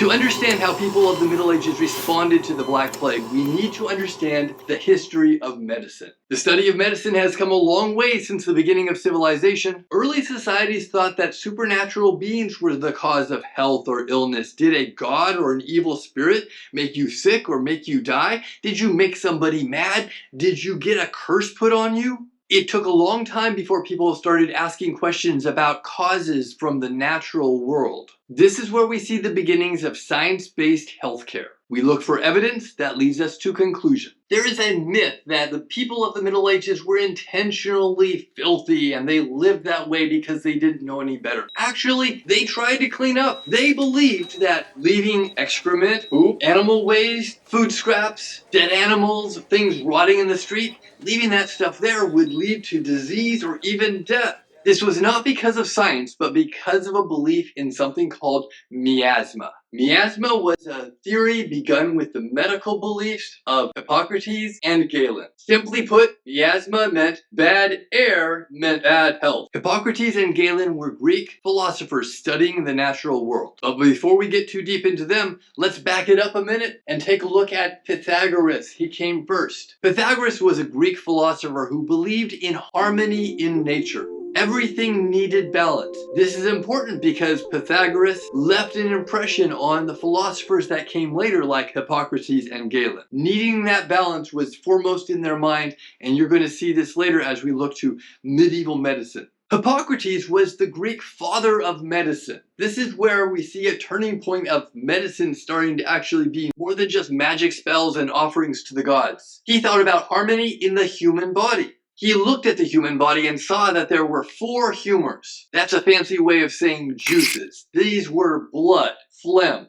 To understand how people of the Middle Ages responded to the Black Plague, we need to understand the history of medicine. The study of medicine has come a long way since the beginning of civilization. Early societies thought that supernatural beings were the cause of health or illness. Did a god or an evil spirit make you sick or make you die? Did you make somebody mad? Did you get a curse put on you? It took a long time before people started asking questions about causes from the natural world. This is where we see the beginnings of science-based healthcare. We look for evidence that leads us to conclusion. There is a myth that the people of the Middle Ages were intentionally filthy and they lived that way because they didn't know any better. Actually, they tried to clean up. They believed that leaving excrement, poop, animal waste, food scraps, dead animals, things rotting in the street, leaving that stuff there would lead to disease or even death. This was not because of science, but because of a belief in something called miasma. Miasma was a theory begun with the medical beliefs of Hippocrates and Galen. Simply put, miasma meant bad air meant bad health. Hippocrates and Galen were Greek philosophers studying the natural world. But before we get too deep into them, let's back it up a minute and take a look at Pythagoras. He came first. Pythagoras was a Greek philosopher who believed in harmony in nature. Everything needed balance. This is important because Pythagoras left an impression on the philosophers that came later like Hippocrates and Galen. Needing that balance was foremost in their mind, and you're going to see this later as we look to medieval medicine. Hippocrates was the Greek father of medicine. This is where we see a turning point of medicine starting to actually be more than just magic spells and offerings to the gods. He thought about harmony in the human body. He looked at the human body and saw that there were 4 humors. That's a fancy way of saying juices. These were blood, phlegm,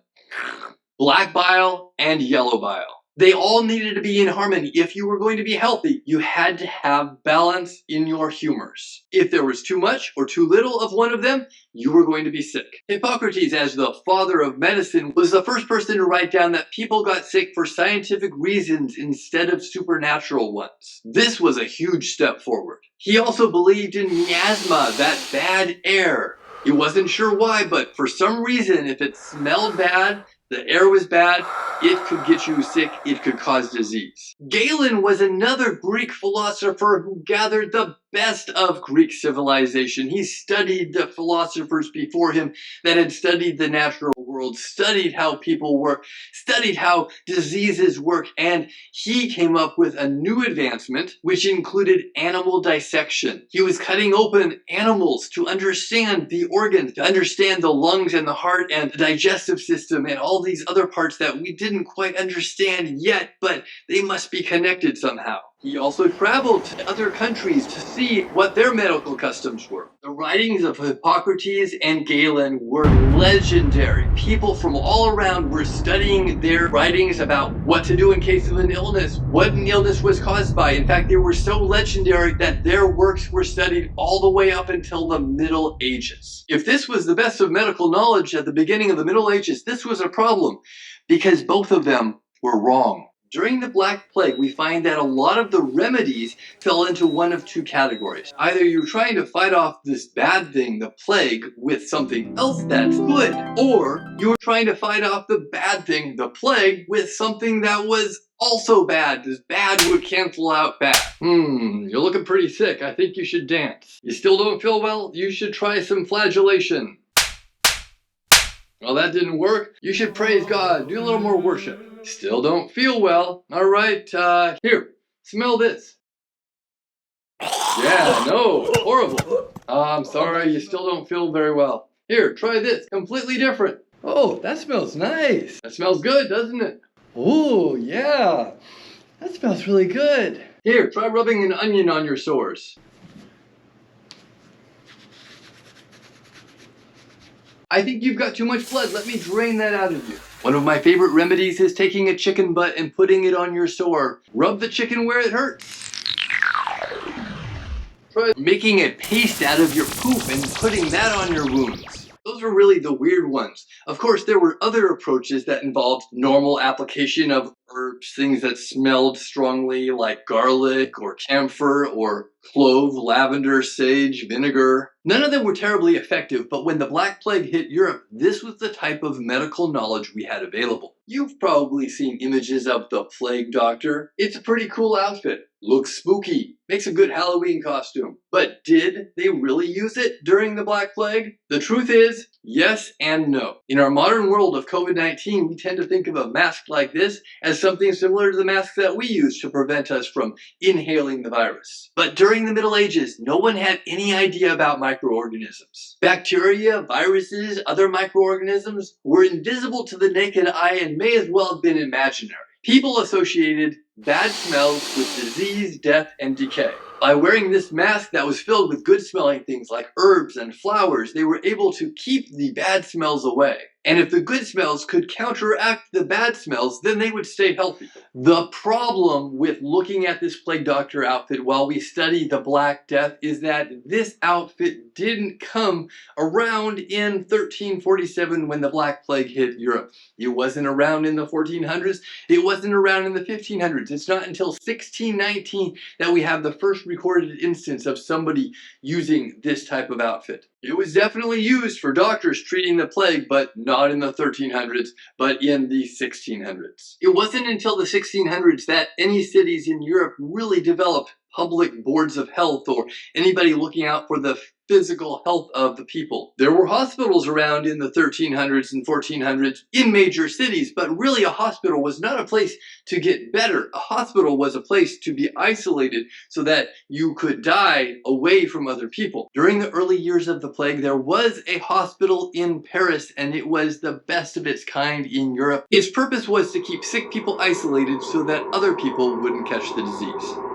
black bile, and yellow bile. They all needed to be in harmony. If you were going to be healthy, you had to have balance in your humors. If there was too much or too little of one of them, you were going to be sick. Hippocrates, as the father of medicine, was the first person to write down that people got sick for scientific reasons instead of supernatural ones. This was a huge step forward. He also believed in miasma, that bad air. He wasn't sure why, but for some reason, if it smelled bad, the air was bad, it could get you sick, it could cause disease. Galen was another Greek philosopher who gathered the best of Greek civilization. He studied the philosophers before him that had studied the natural world, studied how people work, studied how diseases work, and he came up with a new advancement which included animal dissection. He was cutting open animals to understand the organs, to understand the lungs and the heart and the digestive system and all these other parts that we didn't quite understand yet, but they must be connected somehow. He also traveled to other countries to see what their medical customs were. The writings of Hippocrates and Galen were legendary. People from all around were studying their writings about what to do in case of an illness, what an illness was caused by. In fact, they were so legendary that their works were studied all the way up until the Middle Ages. If this was the best of medical knowledge at the beginning of the Middle Ages, this was a problem because both of them were wrong. During the Black Plague, we find that a lot of the remedies fell into one of 2 categories. Either you're trying to fight off this bad thing, the plague, with something else that's good, or you're trying to fight off the bad thing, the plague, with something that was also bad. This bad would cancel out bad. You're looking pretty sick. I think you should dance. You still don't feel well? You should try some flagellation. Well, that didn't work. You should praise God. Do a little more worship. Still don't feel well. All right, here, smell this. Yeah, no, horrible. I'm sorry, you still don't feel very well. Here, try this, completely different. Oh, that smells nice. That smells good, doesn't it? Oh, yeah, that smells really good. Here, try rubbing an onion on your sores. I think you've got too much blood. Let me drain that out of you. One of my favorite remedies is taking a chicken butt and putting it on your sore. Rub the chicken where it hurts. Try making a paste out of your poop and putting that on your wounds. Those were really the weird ones. Of course, there were other approaches that involved normal application of herbs, things that smelled strongly like garlic or camphor or Clove, lavender, sage, vinegar. None of them were terribly effective, but when the Black Plague hit Europe, this was the type of medical knowledge we had available. You've probably seen images of the Plague Doctor. It's a pretty cool outfit. Looks spooky. Makes a good Halloween costume. But did they really use it during the Black Plague? The truth is, yes and no. In our modern world of COVID-19, we tend to think of a mask like this as something similar to the masks that we use to prevent us from inhaling the virus. But during the Middle Ages, no one had any idea about microorganisms. Bacteria, viruses, other microorganisms were invisible to the naked eye and may as well have been imaginary. People associated bad smells with disease, death, and decay. By wearing this mask that was filled with good-smelling things like herbs and flowers, they were able to keep the bad smells away. And if the good smells could counteract the bad smells, then they would stay healthy. The problem with looking at this Plague Doctor outfit while we study the Black Death is that this outfit didn't come around in 1347 when the Black Plague hit Europe. It wasn't around in the 1400s. It wasn't around in the 1500s. It's not until 1619 that we have the first recorded instance of somebody using this type of outfit. It was definitely used for doctors treating the plague, but not in the 1300s, but in the 1600s. It wasn't until the 1600s that any cities in Europe really developed public boards of health or anybody looking out for the physical health of the people. There were hospitals around in the 1300s and 1400s in major cities, but really a hospital was not a place to get better. A hospital was a place to be isolated so that you could die away from other people. During the early years of the plague, there was a hospital in Paris, and it was the best of its kind in Europe. Its purpose was to keep sick people isolated so that other people wouldn't catch the disease.